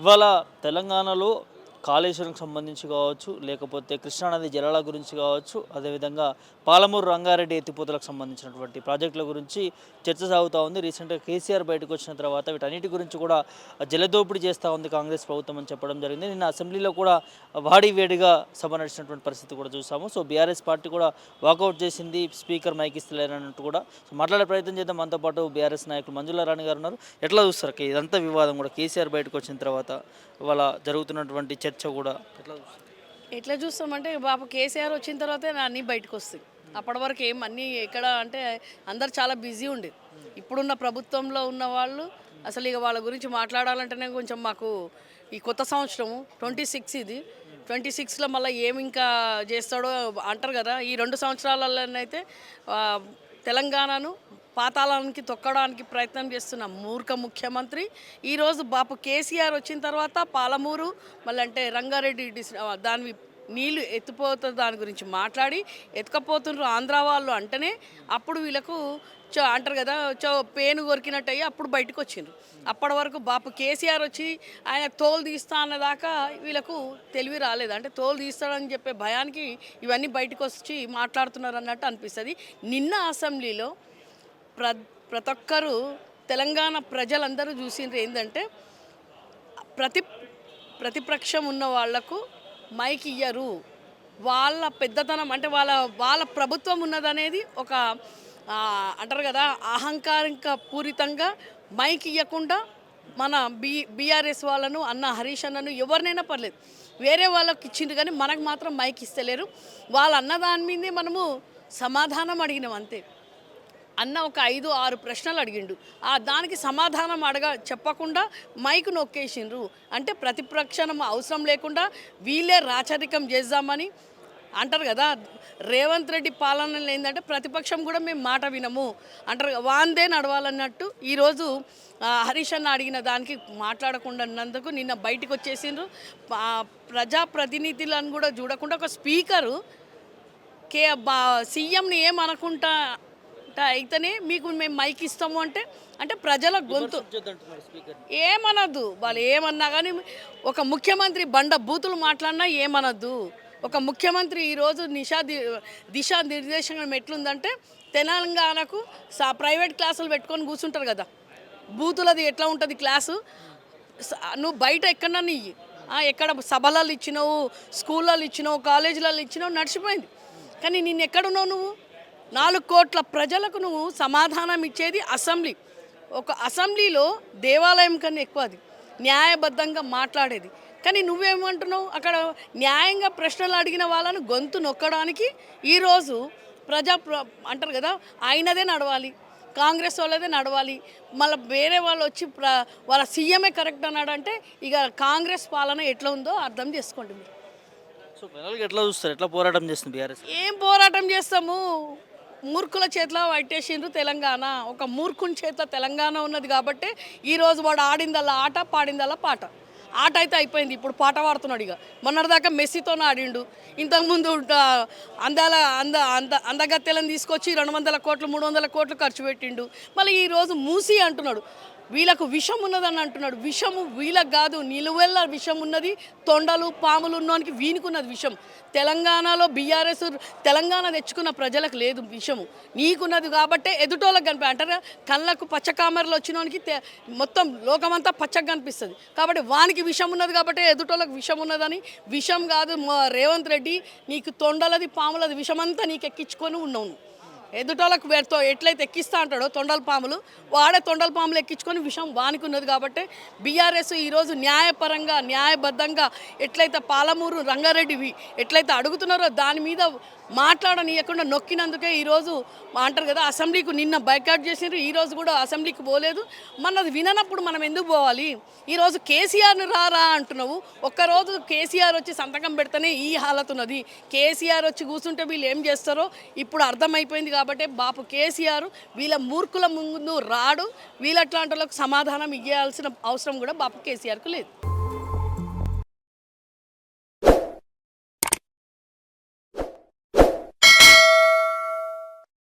ఇవాళ తెలంగాణలో కాళేశ్వరంకి సంబంధించి కావచ్చు, లేకపోతే కృష్ణానది జలాల గురించి కావచ్చు, అదేవిధంగా పాలమూరు రంగారెడ్డి ఎత్తిపోతలకు సంబంధించినటువంటి ప్రాజెక్టుల గురించి చర్చ సాగుతూ ఉంది. రీసెంట్గా కేసీఆర్ బయటకు వచ్చిన తర్వాత వీటన్నిటి గురించి కూడా జలదోపిడీ చేస్తూ ఉంది కాంగ్రెస్ ప్రభుత్వం అని చెప్పడం జరిగింది. నిన్న అసెంబ్లీలో కూడా వేడిగా సభ నడిచినటువంటి పరిస్థితి కూడా చూసాము. సో బీఆర్ఎస్ పార్టీ కూడా వాకౌట్ చేసింది, స్పీకర్ మైక్ ఇస్తలేరన్నట్టు కూడా. సో మాట్లాడే ప్రయత్నం చేద్దాం. మనతో పాటు బీఆర్ఎస్ నాయకులు మంజుల రాణి గారు ఉన్నారు. ఎట్లా చూస్తారు ఇదంతా వివాదం కూడా కేసీఆర్ బయటకు వచ్చిన తర్వాత ఇవాళ జరుగుతున్నటువంటి చర్చ కూడా ఎట్లా చూస్తామంటే బాబు కేసీఆర్ వచ్చిన తర్వాతే అన్నీ బయటకు వస్తాయి. అప్పటి వరకు ఏం అన్నీ ఎక్కడ అంటే అందరు చాలా బిజీ ఉండేది. ఇప్పుడున్న ప్రభుత్వంలో ఉన్న వాళ్ళు అసలు ఇక వాళ్ళ గురించి మాట్లాడాలంటేనే కొంచెం మాకు ఈ కొత్త సంవత్సరము 26 ఇది 26లో మళ్ళీ ఏమి ఇంకా చేస్తాడో అంటారు కదా. ఈ 2 సంవత్సరాలలోనైతే తెలంగాణను పాతాళానికి తొక్కడానికి ప్రయత్నం చేస్తున్న మూర్ఖ ముఖ్యమంత్రి ఈరోజు బాపు కేసీఆర్ వచ్చిన తర్వాత పాలమూరు మళ్ళీ అంటే రంగారెడ్డి దాని నీళ్ళు ఎత్తిపోతుంది దాని గురించి మాట్లాడి ఎత్తుకపోతున్నారు ఆంధ్ర వాళ్ళు అంటేనే అప్పుడు వీళ్ళకు అంటారు కదా పేను కొరికినట్టు అయ్యి అప్పుడు బయటకు వచ్చిండ్రు. అప్పటి వరకు బాపు కేసీఆర్ వచ్చి ఆయన తోలు తీస్తా అన్నదాకా వీళ్ళకు తెలివి రాలేదు. అంటే తోలు తీస్తాడని చెప్పే భయానికి ఇవన్నీ బయటకు వచ్చి మాట్లాడుతున్నారు అన్నట్టు అనిపిస్తుంది. నిన్న అసెంబ్లీలో ప్రతి ఒక్కరు తెలంగాణ ప్రజలందరూ చూసిండ్రు ఏంటంటే ప్రతిపక్షం ఉన్న వాళ్లకు మైక్ ఇయ్యరు. వాళ్ళ పెద్దతనం అంటే వాళ్ళ ప్రభుత్వం ఉన్నదనేది ఒక అంటారు కదా అహంకారిక పూరితంగా మైక్ ఇవ్వకుండా మన బీఆర్ఎస్ వాళ్ళను అన్న హరీష్ అన్నను ఎవరినైనా పర్లేదు వేరే వాళ్ళకి ఇచ్చిండ్రు, కానీ మనకు మాత్రం మైక్ ఇస్తలేరు. వాళ్ళు అన్న దాని మీదే మనము సమాధానం అడిగినాం అంతే. అన్న ఒక 5-6 ప్రశ్నలు అడిగిండు, దానికి సమాధానం చెప్పకుండా మైకు నొక్కేసిండ్రు. అంటే ప్రతిపక్షం అవసరం లేకుండా వీళ్ళే రాచరికం చేద్దామని అంటారు కదా. రేవంత్ రెడ్డి పాలనలో ఏంటంటే ప్రతిపక్షం కూడా మేము మాట వినము అంటారు, వాందే నడవాలన్నట్టు ఈరోజు హరీష్ అన్న అడిగిన దానికి మాట్లాడకుండా ఉన్నందుకు నిన్న బయటకు వచ్చేసిండ్రు. ప్రజాప్రతినిధులను కూడా చూడకుండా ఒక స్పీకరు సీఎంని ఏమనుకుంటా అయితేనే మీకు మేము మైక్ ఇస్తాము అంటే ప్రజల గొంతు ఏమనద్దు. వాళ్ళు ఏమన్నా కానీ ఒక ముఖ్యమంత్రి బండ బూతులు మాట్లాడినా ఏమనద్దు. ఒక ముఖ్యమంత్రి ఈరోజు దిశా నిర్దేశనం ఎట్లుందంటే తెలంగాణకు ప్రైవేట్ క్లాసులు పెట్టుకొని కూర్చుంటారు కదా, బూతులది ఎట్లా ఉంటుంది క్లాసు. నువ్వు బయట ఎక్కడన్నా ఎక్కడ సభలలో ఇచ్చినావు, స్కూళ్ళలో ఇచ్చినావు, కాలేజీలలో ఇచ్చినావు, నడిచిపోయింది. కానీ నిన్ను ఎక్కడున్నావు నువ్వు? 4 కోట్ల ప్రజలకు నువ్వు సమాధానం ఇచ్చేది అసెంబ్లీ. ఒక అసెంబ్లీలో దేవాలయం కన్నా ఎక్కువ అది న్యాయబద్ధంగా మాట్లాడేది. కానీ నువ్వేమంటున్నావు? అక్కడ న్యాయంగా ప్రశ్నలు అడిగిన వాళ్ళను గొంతు నొక్కడానికి ఈరోజు అంటారు కదా ఆయనదే నడవాలి, కాంగ్రెస్ వాళ్ళదే నడవాలి, మళ్ళీ వేరే వాళ్ళు వచ్చి వాళ్ళ సీఎంఏ కరెక్ట్ అన్నాడంటే ఇక కాంగ్రెస్ పాలన ఎట్లా ఉందో అర్థం చేసుకోండి మీరు. సో ఎట్లా చూస్తారు, ఎట్లా పోరాటం చేస్తుంది బీఆర్ఎస్? ఏం పోరాటం చేస్తాము? మూర్ఖుల చేతిలో పట్టేసిండ్రు తెలంగాణ. ఒక మూర్ఖుని చేతిలో తెలంగాణ ఉన్నది కాబట్టి ఈరోజు వాడు ఆడిందల్లా ఆట, పాడిందల్లా పాట. ఆట అయితే అయిపోయింది, ఇప్పుడు పాట పాడుతున్నాడు. ఇక మొన్నటిదాకా మెస్సీతోనే ఆడిండు, ఇంతకుముందు అందగత్తెలను తీసుకొచ్చి 200 కోట్లు 300 కోట్లు ఖర్చు పెట్టిండు. మళ్ళీ ఈరోజు మూసి అంటున్నాడు వీళ్ళకు విషం ఉన్నదని అంటున్నాడు. విషము వీళ్ళకు కాదు, నిలువెల్ల విషం ఉన్నది. తొండలు పాములు ఉన్నోనికి వీనుకున్నది విషం. తెలంగాణలో బీఆర్ఎస్ తెలంగాణ తెచ్చుకున్న ప్రజలకు లేదు విషము, నీకున్నది కాబట్టే ఎదుటోళ్ళకి అంటారు. కళ్ళకు పచ్చకామెరలు వచ్చినోనికి మొత్తం లోకమంతా పచ్చగా కనిపిస్తుంది కాబట్టి వానికి విషం ఉన్నది కాబట్టి ఎదుటోళ్ళకి విషం ఉన్నదని. విషం కాదు రేవంత్ రెడ్డి, నీకు తొండలది పాములది విషమంతా నీకు ఎక్కించుకొని ఉన్నావు. ఎదుటోళ్ళకు ఎట్లయితే ఎక్కిస్తా అంటాడో తొండల పాములు, వాడే తొండల పాములు ఎక్కించుకొని విషయం వానికి ఉన్నది కాబట్టి బీఆర్ఎస్ ఈరోజు న్యాయపరంగా న్యాయబద్ధంగా ఎట్లయితే పాలమూరు రంగారెడ్డివి ఎట్లయితే అడుగుతున్నారో దాని మీద మాట్లాడనీయకుండా నొక్కినందుకే ఈరోజు అంటారు కదా అసెంబ్లీకి నిన్న బైకాట్ చేసినారు. ఈరోజు కూడా అసెంబ్లీకి పోలేదు. మనది విననప్పుడు మనం ఎందుకు పోవాలి? ఈరోజు కేసీఆర్ని రా అంటున్నావు. ఒక్కరోజు కేసీఆర్ వచ్చి సంతకం పెడితేనే ఈ హాలత్ ఉన్నది. కేసీఆర్ వచ్చి కూర్చుంటే వీళ్ళు ఏం చేస్తారో ఇప్పుడు అర్థమైపోయింది కాబట్టి బాపు కేసీఆర్ వీళ్ళ మూర్ఖుల ముందు రాడు. వీళ్ళట్లాంటి వాళ్ళకు సమాధానం ఇవ్వాల్సిన అవసరం కూడా బాపు కేసీఆర్కు లేదు.